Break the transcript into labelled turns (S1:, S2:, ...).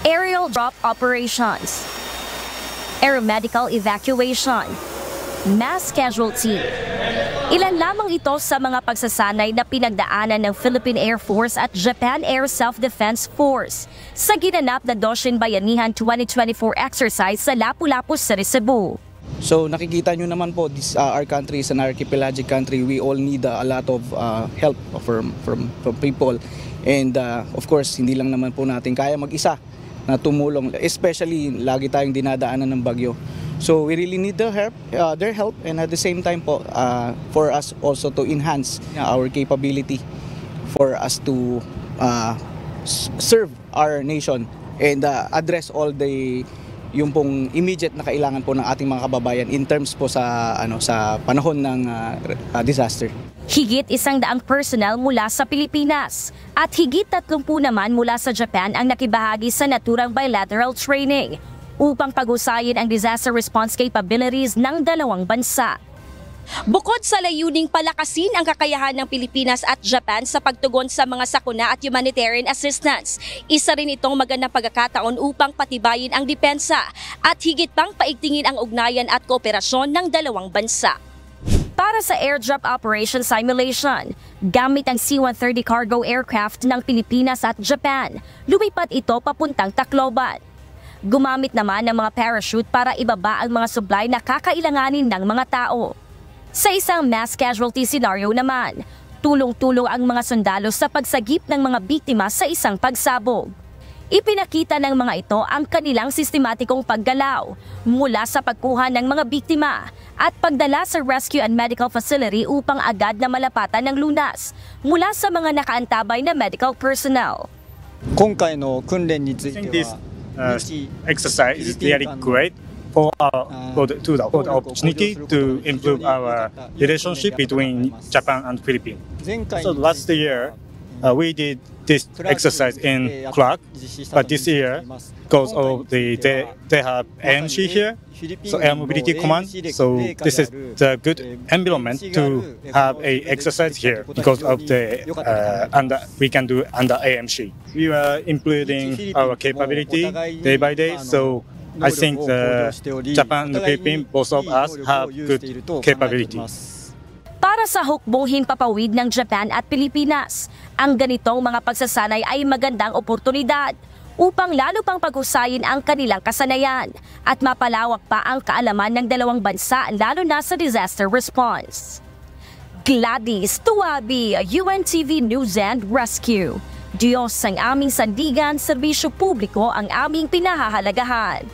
S1: aerial drop operations, aeromedical evacuation, mass casualty. Ilan lamang ito sa mga pagsasanay na pinagdaanan ng Philippine Air Force at Japan Air Self-Defense Force sa ginanap na Doshin Bayanihan 2024 exercise sa Lapu-Lapu City, Cebu.
S2: So nakikita nyo naman po, our country is an archipelagic country. We all need a lot of help from people. And of course, hindi lang naman po natin kaya mag-isa na tumulong. Especially, lagi tayong dinadaanan ng bagyo. So we really need their help, and at the same time po, for us also to enhance our capability for us to serve our nation and address all yung pong immediate na kailangan po ng ating mga kababayan in terms po sa panahon ng disaster.
S1: Higit 100 personnel mula sa Pilipinas at higit 30 naman mula sa Japan ang nakibahagi sa naturang bilateral training upang pag-usayin ang disaster response capabilities ng dalawang bansa. Bukod sa layuning palakasin ang kakayahan ng Pilipinas at Japan sa pagtugon sa mga sakuna at humanitarian assistance, isa rin itong magandang pagkakataon upang patibayin ang depensa at higit pang paigtingin ang ugnayan at kooperasyon ng dalawang bansa. Para sa airdrop operation simulation, gamit ang C-130 cargo aircraft ng Pilipinas at Japan, lumipat ito papuntang Tacloban. Gumamit naman ng mga parachute para ibaba ang mga supply na kakailanganin ng mga tao. Sa isang mass casualty scenario naman, tulong-tulong ang mga sundalo sa pagsagip ng mga biktima sa isang pagsabog. Ipinakita ng mga ito ang kanilang sistematikong paggalaw mula sa pagkuha ng mga biktima at pagdala sa rescue and medical facility upang agad na malapatan ng lunas mula sa mga nakaantabay na medical personnel.
S3: Exercise is really great for the opportunity to improve our relationship between Japan and Philippines. So last year, we did this exercise in Clark, but this year, because of they have AMC here, so Air Mobility Command. So this is the good environment to have a exercise here because of the we can do under AMC. We are improving our capability day by day. So I think Japan and the Philippines, both of us have good capabilities.
S1: Para sa hukbong himpapawid ng Japan at Pilipinas, ang ganitong mga pagsasanay ay magandang oportunidad upang lalo pang pag-husayin ang kanilang kasanayan at mapalawak pa ang kaalaman ng dalawang bansa lalo na sa disaster response. Gladys Tuabi, UNTV News and Rescue. Diyos ang aming sandigan, serbisyo publiko ang aming pinahahalagahan.